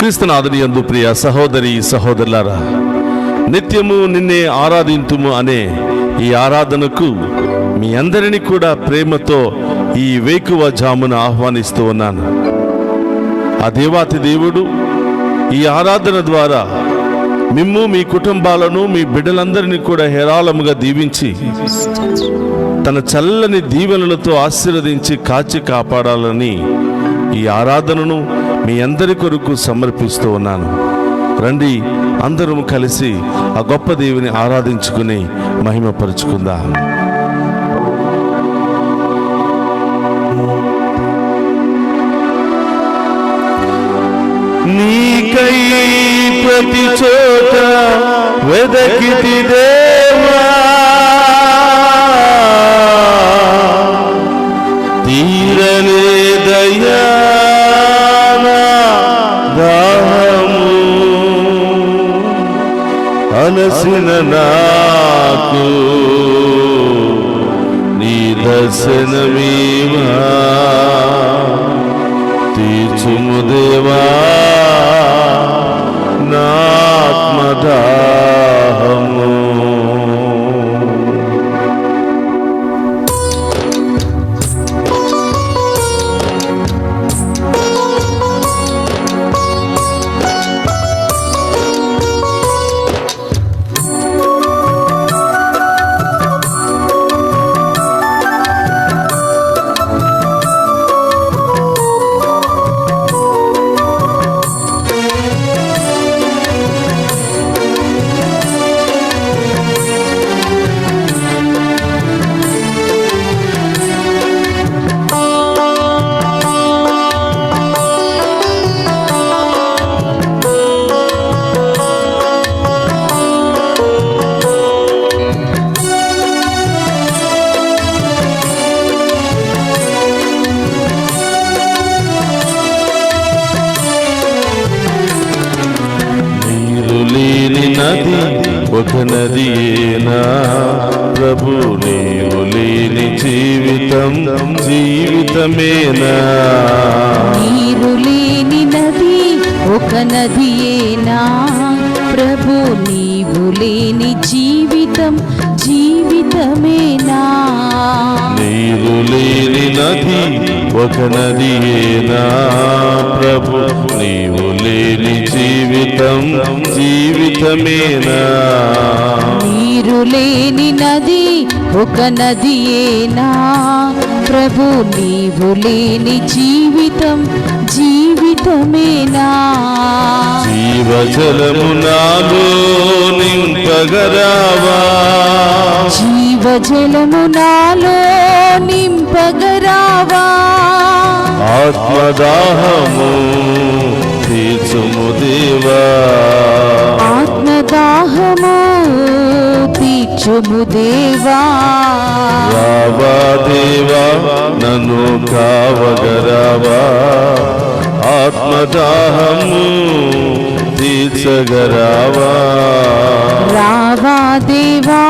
క్రీస్తునాథుని యందు ప్రియ సహోదరి సహోదరులారా, నిత్యము నిన్నే ఆరాధింతుము అనే ఈ ఆరాధనకు మీ అందరినీ కూడా ప్రేమతో ఈ వేకువ జామున ఆహ్వానిస్తూ ఉన్నాను. ఆ దేవాతి దేవుడు ఈ ఆరాధన ద్వారా మిమ్ము, మీ కుటుంబాలను, మీ బిడ్డలందరినీ కూడా హేరాళముగా దీవించి తన చల్లని దీవెనలతో ఆశీర్వదించి కాచి కాపాడాలని ఈ ఆరాధనను మీ అందరి కొరకు సమర్పిస్తూ ఉన్నాను. రండి, అందరం కలిసి ఆ గొప్ప దేవుని ఆరాధించుకుని మహిమపరుచుకుందాం. నీకై ప్రతి చోట వెదకితి దేవా, తీరనే దయా దాహము అనసిన నాకు నీ దర్శనమీవా, తీర్చుము దేవా నా ఆత్మదాహము. ఒక నదియేనా ప్రభు, నీవు లేని జీవితం జీవితమేనా? నీరు లేని నది ఒక నదియేనా ప్రభు, నీవు లేని జీవితం జీవితమేనా? నీరు లేని నది ఒక నదియేనా ప్రభు, నీవు లేని జీవితం జీవితమేనా? నీరు లేని నది ఒక నదియేనా ప్రభు, నీవు లేని జీవితం జీవితమేనా? జీవజలము నాలో నింపగరావా, జీవజలము నాలో నింపగరావా, ఆత్మదాహము తీర్చుము దేవా, ఆత్మదాహము తీర్చుము దేవా. రావా దేవా నన్ను కావగరావా, ఆత్మదాహము తీర్చగరావా. రావా దేవా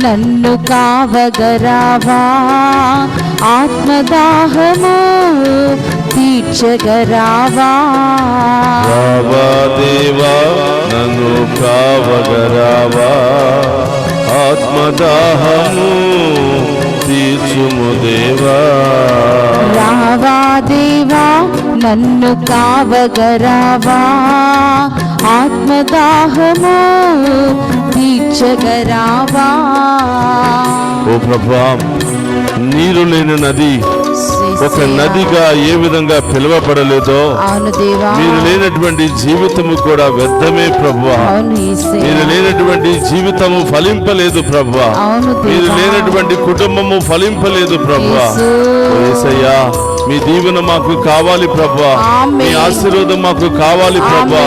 నన్ను కావగరావా, ఆత్మదాహము తీర్చగరావా. రావా దేవా నన్ను కావగరావా, ఆత్మదాహము తీర్చుము దేవా. రావా దేవా నన్ను కావగరావా, ఆత్మదాహము తీర్చగరావా. ఓ ప్రభువా, నీరు లేని నది ఒక నదిగా ఏ విధంగా పిలువబడలేదో, మీరు లేనటువంటి జీవితము కూడా వ్యర్థమే ప్రభువా. మీరు లేనటువంటి జీవితము ఫలింపలేదు ప్రభువా. మీరు లేనటువంటి కుటుంబము ఫలింపలేదు ప్రభువా. యేసయ్యా, మీ దీవెన మాకు కావాలి ప్రభువా, మీ ఆశీర్వాదం మాకు కావాలి ప్రభువా,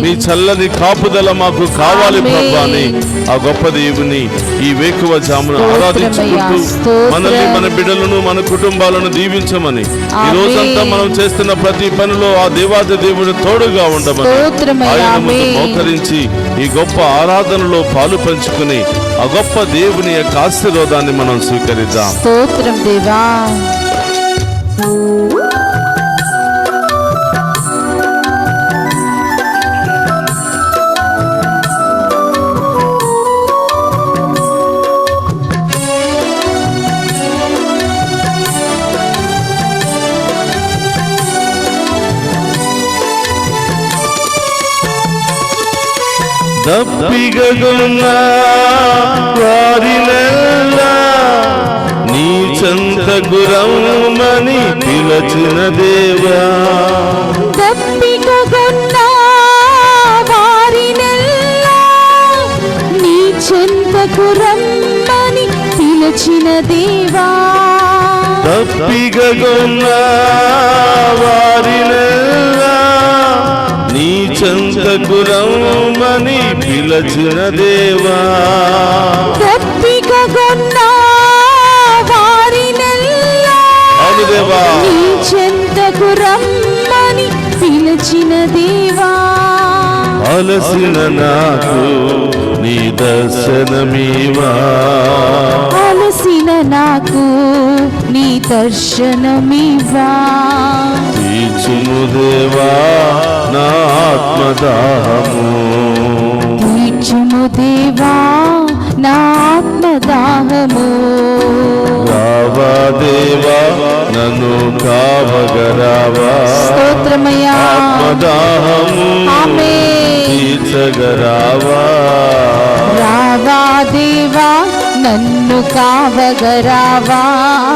మీ చల్లని కాపుదల మాకు కావాలి ప్రభువా అని ఆ గొప్ప దేవుని ఈ వేకువ జామున ఆరాధించుకుంటూ మనల్ని, మన బిడ్డలను, మన కుటుంబాలను దీవించమని, ఈ రోజంతా మనం చేస్తున్న ప్రతి పనిలో ఆ దేవాది దేవుడు తోడుగా ఉండమని ఆయన ముందు మోకరించి ఈ గొప్ప ఆరాధనలో పాలు పంచుకుని ఆ గొప్ప దేవుని యొక్క ఆశీర్వాదాన్ని మనం స్వీకరిద్దాం. స్తోత్రం దేవా. దప్పిగొన్న వారినెల్లా నీ చెంతకు రమ్మని పిలచిన దేవా. దప్పిగొన్న వారినెల్లా నీ చెంతకు రమ్మని పిలచిన దేవా. దప్పిగొన్న వారినెల్లా నీ చెంతకు రమ్మని పిలచిన దేవా. దప్పిగొన్న వారినెల్లా అవును దేవా, నీ చెంతకు రమ్మని పిలచిన దేవా. అలసిన నాకు నీ దర్శనమీవా. అలసిన నాకు నీ దర్శనమివా. తీర్చుము దేవా నా ఆత్మదాహము. తీర్చుము దేవా నా ఆత్మదాహము. రావా దేవా నన్ను కావగరావా. స్తోత్రమయ్యా. ఆత్మదాహము ఆమేన్. తీర్చగరావా. రావా దేవా నన్ను కావగరావా.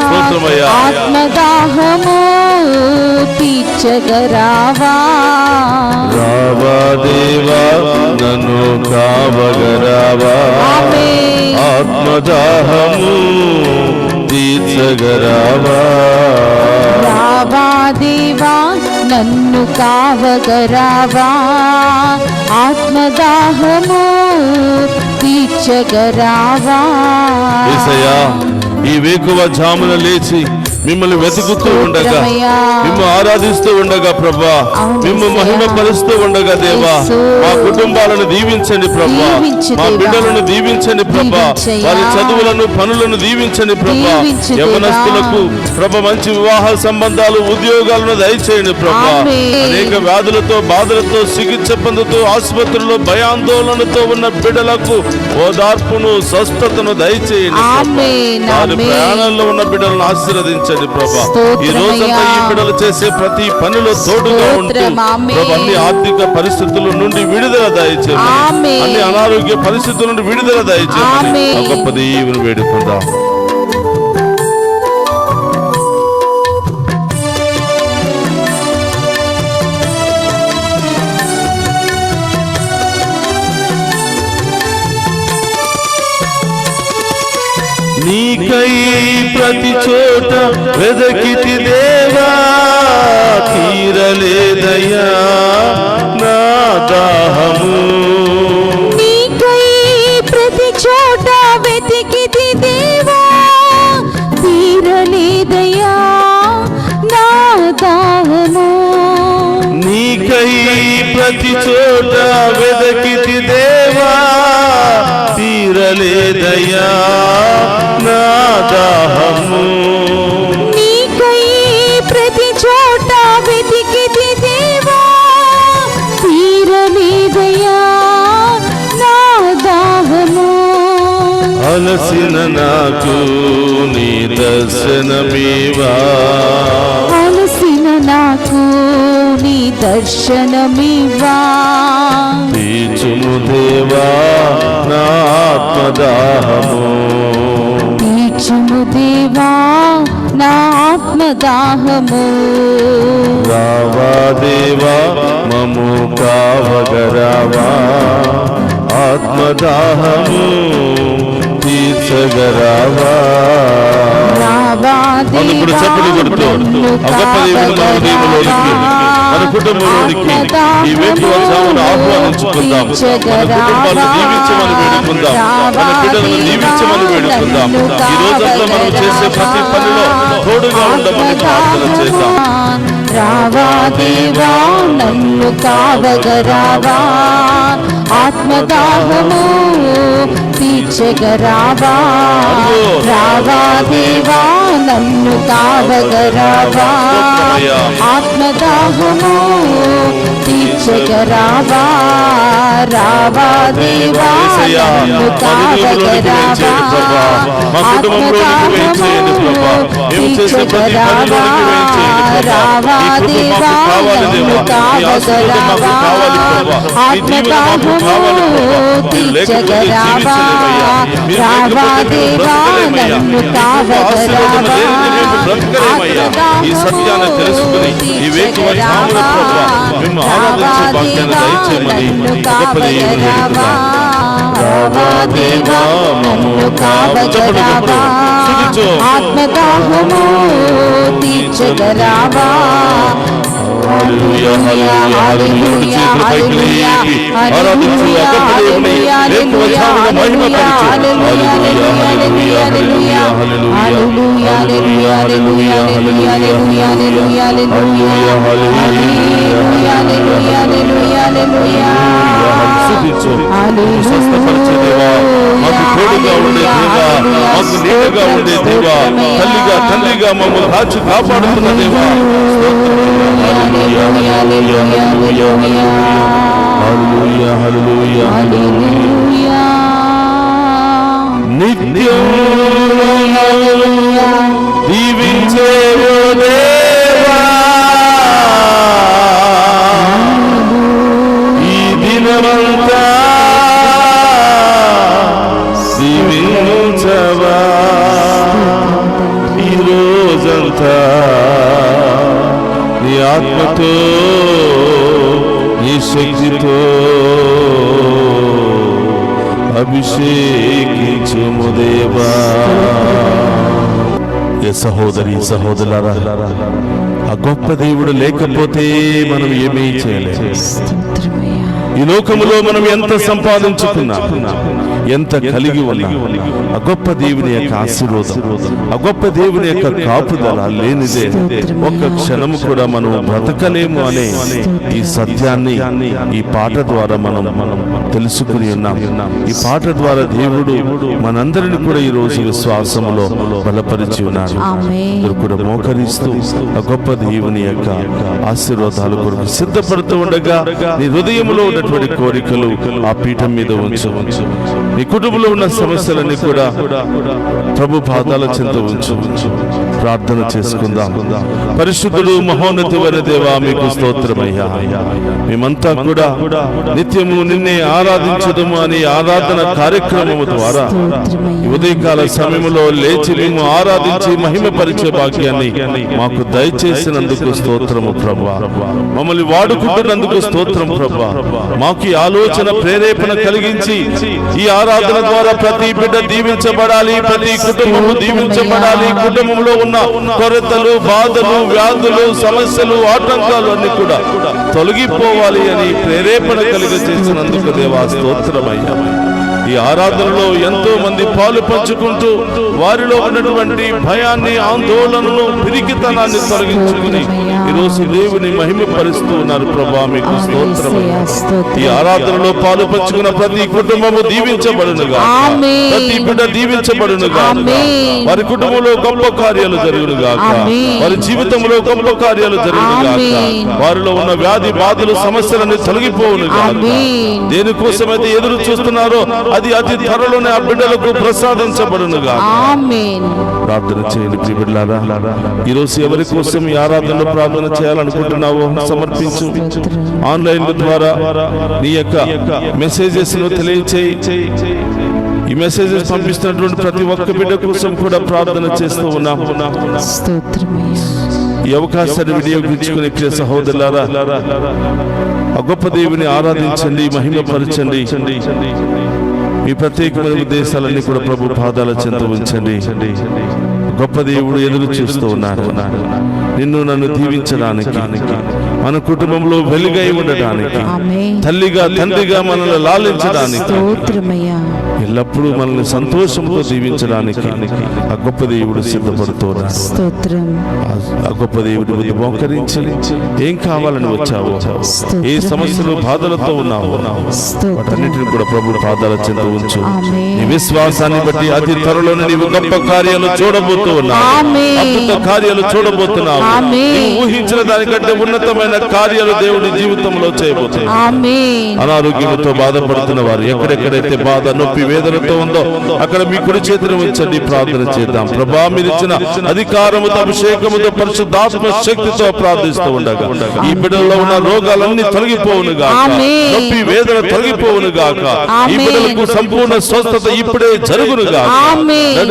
స్తోత్రమయ్యా. ఆత్మదాహము తీర్చగరావా. రావా దేవా నన్ను కావగరావా. ఆమేన్. ఆత్మదాహము తీర్చగరావా. రావా దేవా నన్ను కావగరావా. ఆత్మదాహము తీర్చగరావా. యేసయ్యా, ఈ వేకువ జామున లేచి మిమ్మల్ని వెతుకుతూ ఉండగా, మిమ్ము ఆరాధిస్తూ ఉండగా ప్రభా, మిమ్ము మహిమ పరుస్తూ ఉండగా దేవా, మా కుటుంబాలను దీవించండి ప్రభా, మా బిడ్డలను దీవించండి ప్రభా, వారి చదువులను పనులను దీవించండి ప్రభా. యవనస్తులకు ప్రభ మంచి వివాహ సంబంధాలు ఉద్యోగాలను దయచేయండి ప్రభా. అనేక వ్యాధులతో బాధలతో చికిత్స పొందుతూ ఆసుపత్రుల్లో భయాందోళనతో ఉన్న బిడ్డలకు ఓదార్పును స్వస్థతను దయచేయండి. వారి ప్రయాణంలో ఉన్న బిడ్డలను ఆశీర్వదించండి ప్రభా. ఈ రోజంతా ఈ బిడ్డలు చేసే ప్రతి పనిలో తోడుగా ఉంటూ ప్రభా, అన్ని ఆర్థిక పరిస్థితుల నుండి విడుదల దయచేయమని, అన్ని అనారోగ్య పరిస్థితుల నుండి విడుదల దయచేయమని గొప్ప దేవుని వేడుకుందాం. నీకై ప్రతి చోట వెదకితి దేవా, తీరలేదయ్యా నా దాహము. నీకై ప్రతి చోట వెతికితి దేవా, తీరలేదయ్యా నా దాహము. నీకై ప్రతి చోట వెదకితి దేవా, తీరలేదయ్యా నా దాహము. నీకై ప్రతి చోట వెతికితి దేవా, తీరలేదయ్యా నా దాహము. అలసిన నాకు నీ దర్శనమీవా. అలసిన నాకు నీ దర్శనమివా. తీర్చుము దేవా నా ఆత్మదాహము. తీర్చుము దేవా నా ఆత్మదాహము. రావా దేవా మము కావగరావా. ఆత్మదాహము తీర్చగరావా. రావా ఇప్పుడు చప్పటి కొడుతూ ఆ గొప్ప దేవుని మన హృదయంలోనికి, మన కుటుంబంలోనికి ఈ వేకువ జామున ఆహ్వానించుకుందాం. మన కుటుంబాలను దీవించమని వేడుకుందాం, మన బిడ్డలను దీవించమని వేడుకుందాం. ఈ రోజంతా మనం చేసే ప్రతి పనిలో తోడుగా ఉండమని ప్రార్థన చేద్దాం. రావా దేవా నన్ను కావగరావా. ఆత్మదాహము తీర్చగరావా. రావా దేవా నన్ను కావగరావా. ఆత్మదాహము తీర్చగరావా. రావా దేవా నన్ను కావగరావా ఆత్మదాహము తీర్చగరావా రావా దేవా నన్ను కావగరావా ఆత్మదాహము తీర్చగరావా రావా దేవా నన్ను కావగరావా ఈ సత్యాన్ని తెలుసుకుని ఈ వేకువ జామున ప్రభువా మేము ఆరాధించే భాగ్యాన్ని దయచేయమని గొప్ప దేవుని రావా దేవా నన్ను కావగరావా ఆత్మదాహము తీర్చగరావా హల్లెలూయా హల్లెలూయా హల్లెలూయా హల్లెలూయా హల్లెలూయా హల్లెలూయా హల్లెలూయా హల్లెలూయా హల్లెలూయా హల్లెలూయా హల్లెలూయా స్వస్థపరిచే దేవా, మాకు తోడుగా ఉండే దేవా, మాకు నీడగా ఉండే దేవా, తల్లిగా తండ్రిగా మమ్మల్ని కాచి కాపాడుతున్న దేవా, హల్లెలూయా హల్లెలూయా హల్లెలూయా నిత్యం దీవించే దేవా, ఈ దినమంతా దీవించవా, ఈ రోజంతా నీ ఆత్మతో నీ శక్తితో అభిషేకించుము దేవా. ఏ సహోదరి సహోదరులారా, ఆ గొప్ప దేవుడు లేకపోతే మనం ఏమీ చేయలేము. ఈ లోకములో మనం ఎంత సంపాదించుకున్నా, ఎంత కలిగి ఉన్నా, ఆ గొప్ప దేవుని యొక్క ఆశీర్వాదం, ఆ గొప్ప దేవుని యొక్క కాపుదల లేనిదే ఒక్క క్షణము కూడా మనం బ్రతకలేము అనే ఈ సత్యాన్ని ఈ పాట ద్వారా మనం తెలుసుకుని ఉన్నాం. ఈ పాట ద్వారా దేవుడు మనందరిని కూడా ఈ రోజు విశ్వాసములో బలపరిచి ఉన్నాడు. మీరు కూడా మోకరిస్తూ ఆ గొప్ప దేవుని యొక్క ఆశీర్వాదాలు కొరకు సిద్ధపడుతూ ఉండగా నీ హృదయంలో ఉన్నటువంటి కోరికలు ఆ పీఠం మీద ఉంచు. నీ కుటుంబంలో ఉన్న సమస్యలన్నీ కూడా ప్రభు పాదాల చెంత ఉంచు. ప్రార్థన చేసుకుందాం. పరిశుద్ధుడు మహోన్నతుడైన దేవా, మీకు స్తోత్రమయ్యా. మేమంతా కూడా నిత్యము నిన్నే ఆరాధించదము అనే ఆరాధన కార్యక్రమము ద్వారా ఈ ఉదయకాల సమయంలో లేచి మేము ఆరాధించి మహిమపరిచే భాగ్యాన్ని మాకు దయచేసినందుకు స్తోత్రము ప్రభువా. మమ్మల్ని వాడుకుంటున్నందుకు స్తోత్రం ప్రభువా. మాకు ఈ ఆలోచన ప్రేరేపణ కలిగించి ఈ ఆరాధన ద్వారా ప్రతి బిడ్డ దీవించబడాలి, ప్రతి కుటుంబము దీవించబడాలి. కుటుంబంలో ఉన్న కొరతలు, బాధలు, వ్యాధులు, సమస్యలు, ఆటంకాలు అన్ని కూడా తొలగిపోవాలి అని ప్రేరేపణ కలిగజేసినందుకు దేవా స్తోత్రమయ్యా. ఈ ఆరాధనలో ఎంతో మంది పాలు పంచుకుంటూ వారిలో ఉన్నటువంటి భయాన్ని, ఆందోళనను, పిరికితనాన్ని తొలగించుకుని ఈరోజు దేవుని మహిమపరుస్తూ ఉన్నారు ప్రభా. మీకు స్తోత్రం. ఈ ఆరాధనలో పాలు పంచుకున్న ప్రతి కుటుంబము దీవించబడునుగా, ప్రతి బిడ్డ దీవించబడునుగా, వారి కుటుంబంలో గొప్ప కార్యాలు జరుగునుగా, వారి జీవితంలో గొప్ప కార్యాలు జరుగునుగా, వారిలో ఉన్న వ్యాధి బాధలు, సమస్యలన్నీ తొలగిపోవునుగా. దేనికోసమైతే ఎదురు చూస్తున్నారో అది అతి త్వరలోనే ఆ బిడ్డలకు ప్రసాదించబడునుగా. ప్రార్థన చేయండి ప్రియ బిడ్డలారా. ఈ రోజు ఎవరి కోసం ఈ ఆరాధనలో ప్రార్థన చేయాలనుకుంటున్నావో సమర్పించు. ఆన్లైన్ ద్వారా నీ యొక్క మెసేజెస్ ను తెలియచేయి. ఈ మెసేజెస్ పంపిస్తున్నటువంటి ప్రతి ఒక్క బిడ్డ కోసం కూడా ప్రార్థన చేస్తూ ఉన్నాం. ఈ అవకాశాన్ని వినియోగించుకునే ప్రియ సహోదరులారా, ఆ గొప్ప దేవుని ఆరాధించండి, మహిమపరచండి. మీ ప్రత్యేకమైన ఉద్దేశాలన్నీ కూడా ప్రభు పాదాల చెంత ఉంచండి. గొప్ప దేవుడు ఎదురు చూస్తూ ఉన్నాడు నిన్ను నన్ను దీవించడానికి, మన కుటుంబంలో వెలుగై ఉండడానికి, తల్లిగా తండ్రిగా మనల్ని లాలించడానికి ఎల్లప్పుడూ మనల్ని సంతోషంతో దీవించడానికి ఆ గొప్ప దేవుడు సిద్ధపడుతున్నాడు. స్తోత్రం. ఆ గొప్ప దేవుడి ముందు మోకరించి ఏం కావాలని వచ్చావో, ఏ సమస్యలు బాధలతో ఉన్నావో వాటన్నిటిని కూడా ప్రభు పాదాల చెంత ఉంచు. నీ విశ్వాసాన్ని బట్టి అతి త్వరలోనే నీవు గొప్ప కార్యాలు చూడబోతూ ఉన్నావు, అద్భుత కార్యాలు చూడబోతున్నావు. నీవు ఊహించిన దానికంటే ఉన్నతమైన కార్యాలు దేవుడి జీవితంలో చేయబోతున్నావు. అనారోగ్యంతో బాధపడుతున్న వారు ఎక్కడెక్కడైతే బాధ, నొప్పి, వేదనతో ఉందో అక్కడ మీ కుడి చేతిని ఉంచండి. ప్రార్థన చేద్దాం. ప్రభా, మీరు ఇచ్చిన అధికారముతో, అభిషేకముతో, పరిశుద్ధాత్మ శక్తితో ప్రార్థిస్తూ ఉండగా ఈ బిడ్డల్లో ఉన్న రోగాలన్నీ తొలగిపోవునుగా, నొప్పి, వేదన తొలగిపోవునుగాక. ఈ బిడ్డలకు సంపూర్ణ స్వస్థత ఇప్పుడే జరుగునుగా.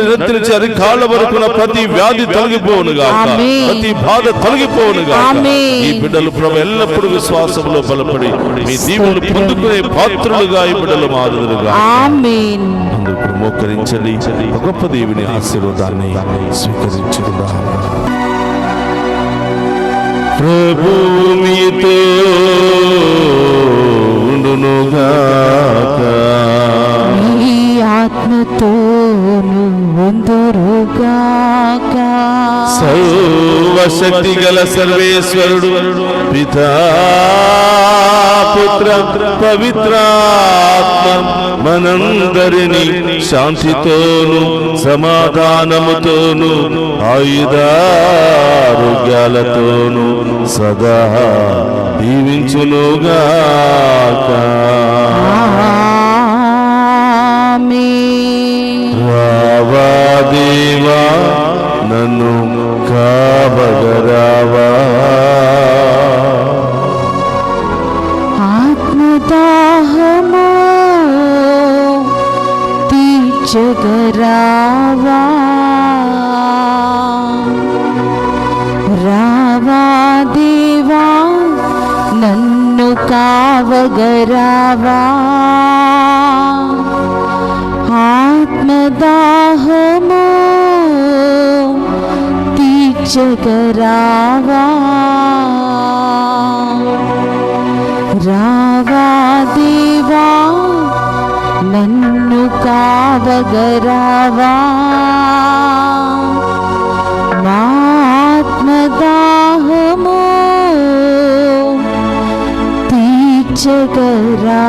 నెత్తి నుంచి అది కాళ్ళ వరకున్న ప్రతి వ్యాధి తొలగిపోవునుగాక, ప్రతి బాధ తొలగిపోవునుగా. ఈ బిడ్డలు ప్రభు ఎల్లప్పుడూ విశ్వాసంలో బలపడి మీ దీవులు పొందుకునే పాత్రులుగా ఈ బిడ్డలు మారుదురుగా. అందుకు మోకరించండి. గొప్ప దేవుని ఆశీర్వాదాన్ని స్వీకరించుకుందాం. ప్రభు మీతో ఉండునుగాక, మీ ఆత్మతోను ఉందురుగాక. సర్వశక్తి గల సర్వేశ్వరుడు పితా, పుత్ర, పవిత్రాత్మ మనందరినీ శాంతితోను సమాధానముతోను ఆయుధారోగ్యాలతోను సదా దీవించునుగాక. రావా దేవా, నన్ను కాబగరావా, ఆత్మదాహము తీర్చగరావా. రావా దేవా, నన్ను కావగరావా, ఆత్మదాహము తీర్చగరావా. రావా దేవా, నన్ను కావగరావా, నా ఆత్మదాహము తీర్చగరావా.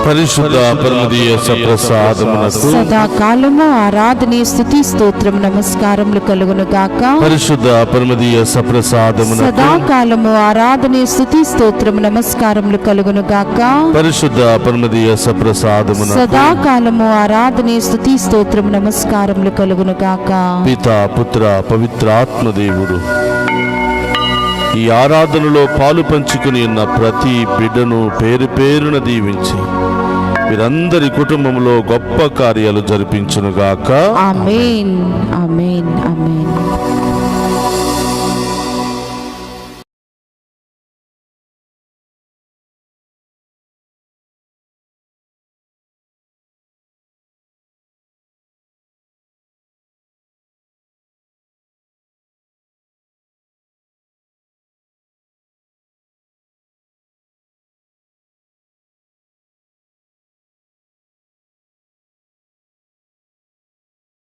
పరిశుద్ధ పరమదీయ సప్రసాదమునకు సదాకాలము ఆరాధన, స్తుతి, స్తోత్రం, నమస్కారములు కలుగును గాక. పరిశుద్ధ పరమదీయ సప్రసాదమునకు సదాకాలము ఆరాధన, స్తుతి, స్తోత్రం, నమస్కారములు కలుగును గాక. పరిశుద్ధ పరమదీయ సప్రసాదమునకు సదాకాలము ఆరాధన, స్తుతి, స్తోత్రం, నమస్కారములు కలుగును గాక. పితా, పుత్ర, పవిత్రాత్మ దేవుడు ఈ ఆరాధనలో పాలు పంచుకుని ఉన్న ప్రతి బిడ్డను పేరు పేరున దీవించి వీరందరి కుటుంబంలో గొప్ప కార్యాలు జరిపించునుగాక. ఆమేన్, ఆమేన్, ఆమేన్.